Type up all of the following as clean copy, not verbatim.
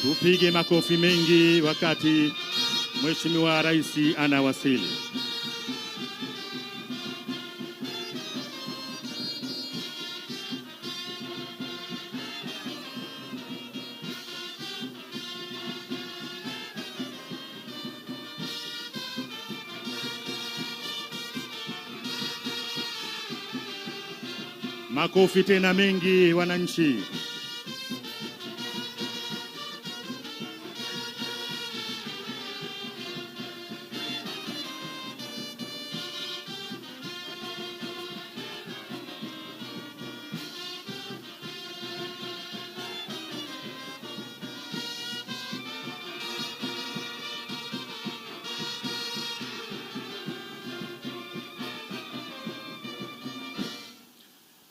Tupige makofi mengi wakati Mheshimiwa Rais anawasili. Makofi tena mengi wananchi.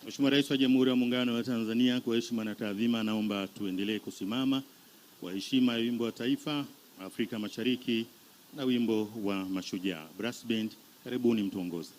Mheshimiwa Rais wa Jamhuri ya Muungano wa Tanzania, kwa heshima na taadhima, naomba tuendelee kusimama kwa heshima ya wimbo wa taifa Afrika Mashariki na wimbo wa Mashujaa. Brass Band, karibuni mtuongoze.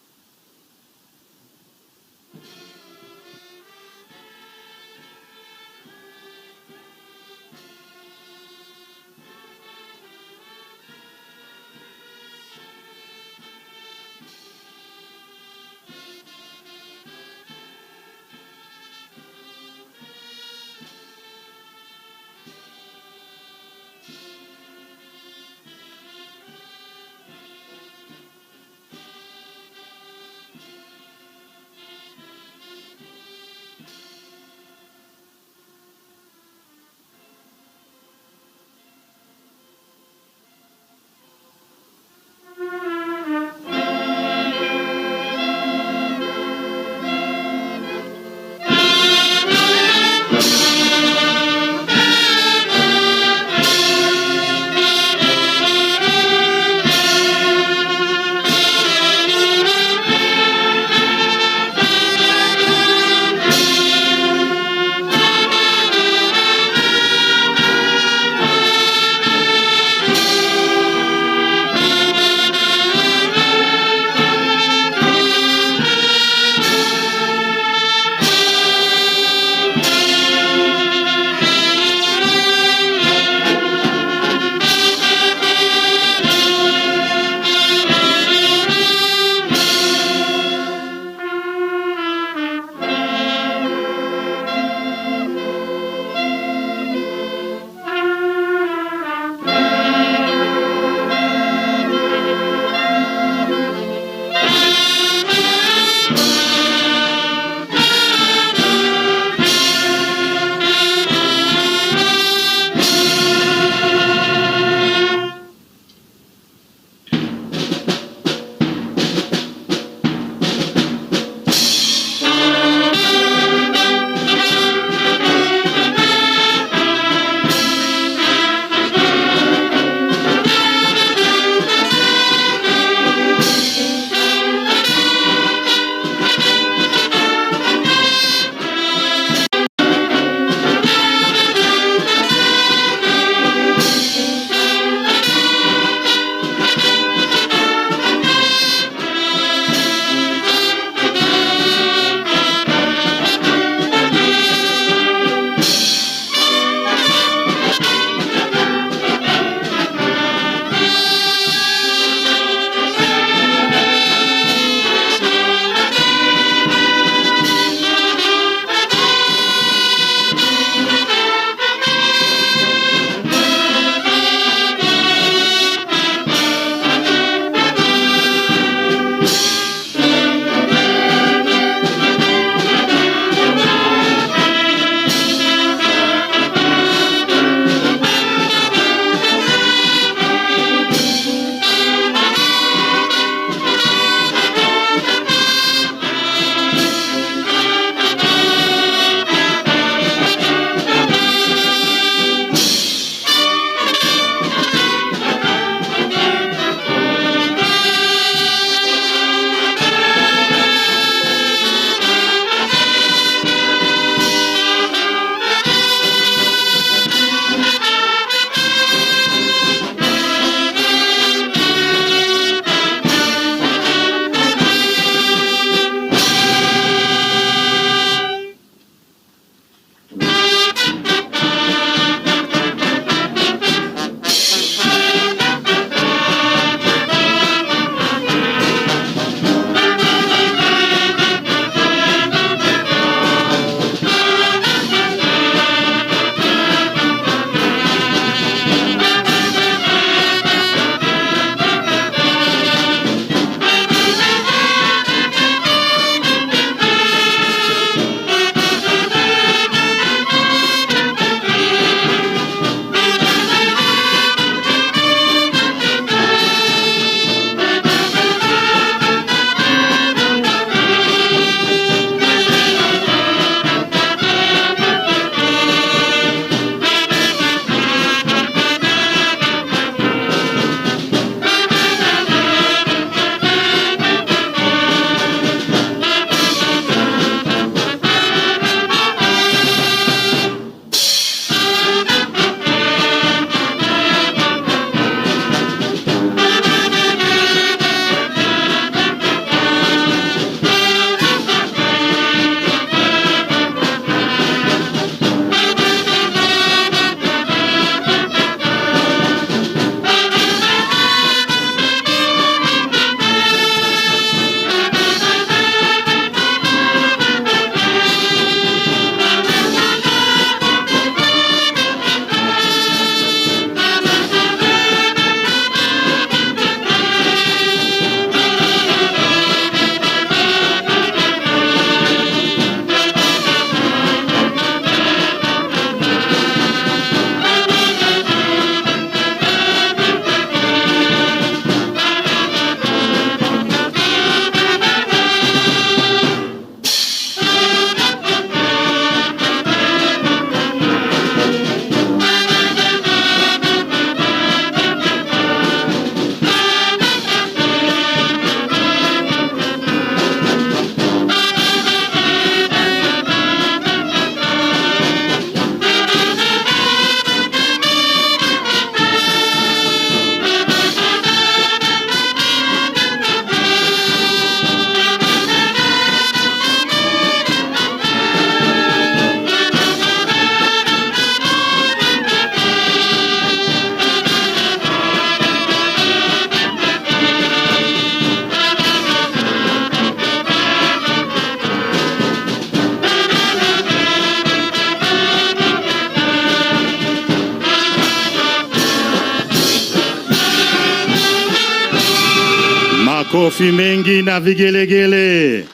Makofi mengi na vigelegele.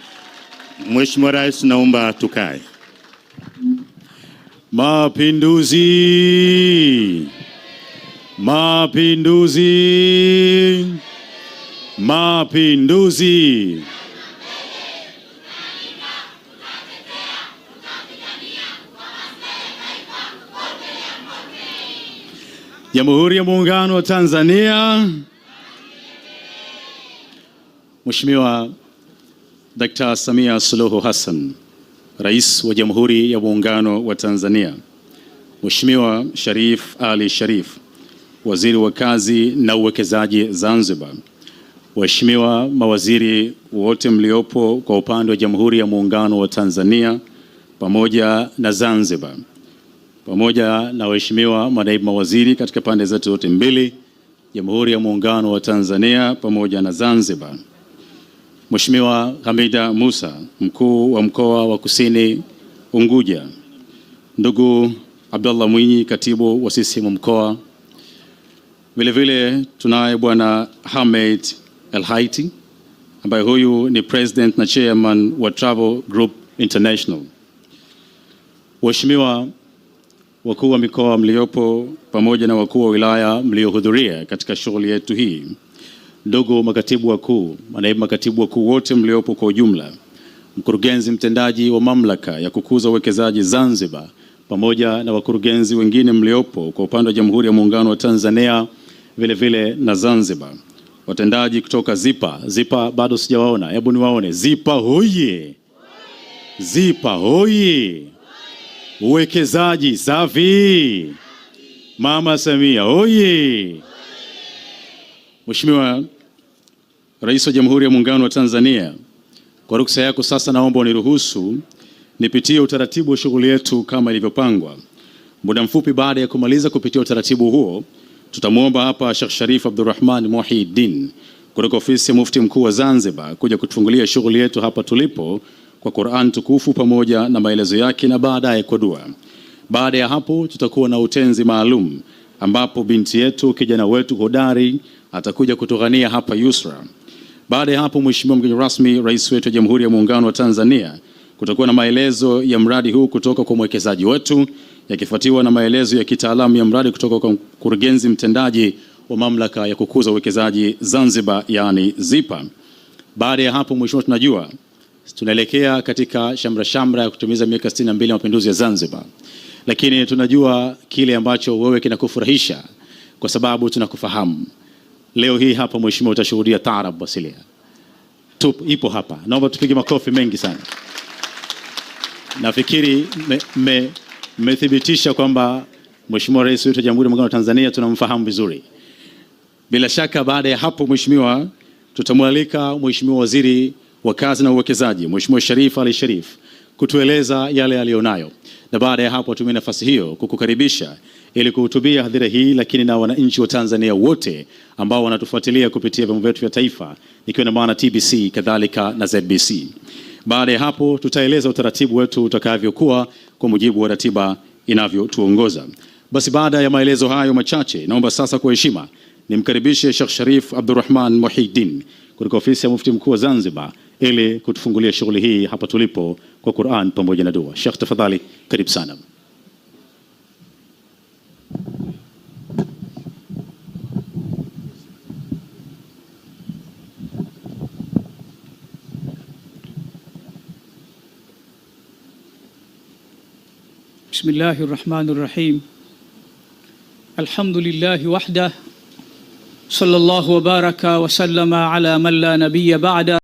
Mheshimiwa Rais, naomba tukae. Mapinduzi! Mapinduzi! Mapinduzi! Jamhuri ya Muungano wa Tanzania. Mheshimiwa Dr. Samia Suluhu Hassan, Rais wa Jamhuri ya Muungano wa Tanzania. Mheshimiwa Sharif Ali Sharif, Waziri wa Kazi na Uwekezaji Zanzibar. Waheshimiwa mawaziri wote mliopo kwa upande wa Jamhuri ya Muungano wa Tanzania pamoja na Zanzibar. Pamoja na waheshimiwa manaibu mawaziri katika pande zetu zote mbili, Jamhuri ya Muungano wa Tanzania pamoja na Zanzibar. Mheshimiwa Hamida Musa, Mkuu wa Mkoa wa Kusini Unguja. Ndugu Abdullah Mwinyi, Katibu wa CCM Mkoa. Vile vile tunaye Bwana Hamed El Haiti ambaye huyu ni President na Chairman wa Travel Group International. Waheshimiwa wakuu wa mikoa mliopo pamoja na wakuu wa wilaya mliohudhuria katika shughuli yetu hii. Ndugu makatibu wakuu, manaibu makatibu wakuu wote mliopo kwa ujumla. Mkurugenzi mtendaji wa Mamlaka ya Kukuza Uwekezaji Zanzibar pamoja na wakurugenzi wengine mliopo kwa upande wa Jamhuri ya Muungano wa Tanzania vile vile na Zanzibar. Watendaji kutoka ZIPA. ZIPA bado sijawaona. Hebu niwaone. ZIPA hoye. ZIPA hoye. Uwekezaji safi. Mama Samia hoye. Mheshimiwa Rais wa Jamhuri ya Muungano wa Tanzania, kwa ruksa yako sasa naomba uniruhusu nipitie utaratibu wa shughuli yetu kama ilivyopangwa. Muda mfupi baada ya kumaliza kupitia utaratibu huo, tutamuomba hapa Sheikh Sharif Abdurrahman Muhyiddin kutoka ofisi ya Mufti Mkuu wa Zanzibar kuja kutufungulia shughuli yetu hapa tulipo kwa Qur'an tukufu pamoja na maelezo yake na baadaye kwa dua. Baada ya hapo tutakuwa na utenzi maalum ambapo binti yetu kijana wetu hodari atakuja kutughania hapa Yusra. Baada ya hapo, Mheshimiwa mgeni rasmi, Rais wetu wa Jamhuri ya Muungano wa Tanzania, kutakuwa na maelezo ya mradi huu kutoka kwa mwekezaji wetu, yakifuatiwa na maelezo ya kitaalamu ya mradi kutoka kwa mkurugenzi mtendaji wa Mamlaka ya Kukuza Uwekezaji Zanzibar, yani ZIPA. Baada ya hapo, Mheshimiwa, tunajua tunaelekea katika shamra ya kutimiza miaka 62 ya mapinduzi ya Zanzibar. Lakini tunajua kile ambacho wewe kinakufurahisha kwa sababu tunakufahamu. Leo hii hapa Mheshimiwa utashuhudia taarab wasilia. Ipo hapa. Naomba tupige makofi mengi sana. Nafikiri methibitisha kwamba Mheshimiwa Rais wetu wa Jamhuri ya Muungano wa Tanzania tunamfahamu vizuri. Bila shaka baada ya hapo Mheshimiwa tutamwalika Mheshimiwa Waziri wa Kazi na Uwekezaji, Mheshimiwa Sharif Ali Sharif, kutueleza yale alionayo. Na baada ya hapo tumie nafasi hiyo kukukaribisha ili kuhutubia hadhira hii, lakini na wananchi wa Tanzania wote ambao wanatufuatilia kupitia vyombo vyetu vya taifa, ikiwa na maana TBC kadhalika na ZBC. Baada ya hapo tutaeleza utaratibu wetu utakavyokuwa kwa mujibu wa ratiba inavyotuongoza. Basi baada ya maelezo hayo machache, naomba sasa kwa heshima nimkaribishe Sheikh Sharif Abdurrahman Muhyiddin kutoka ofisi ya Mufti Mkuu wa Zanzibar ili kutufungulia shughuli hii hapa tulipo kwa Qur'an pamoja na dua. Sheikh, tafadhali, karibu sana. Bismillahir Rahmanir Rahim. Alhamdulillahi wahdah. Sallallahu wa baraka wa sallama ala man la nabiyya ba'da.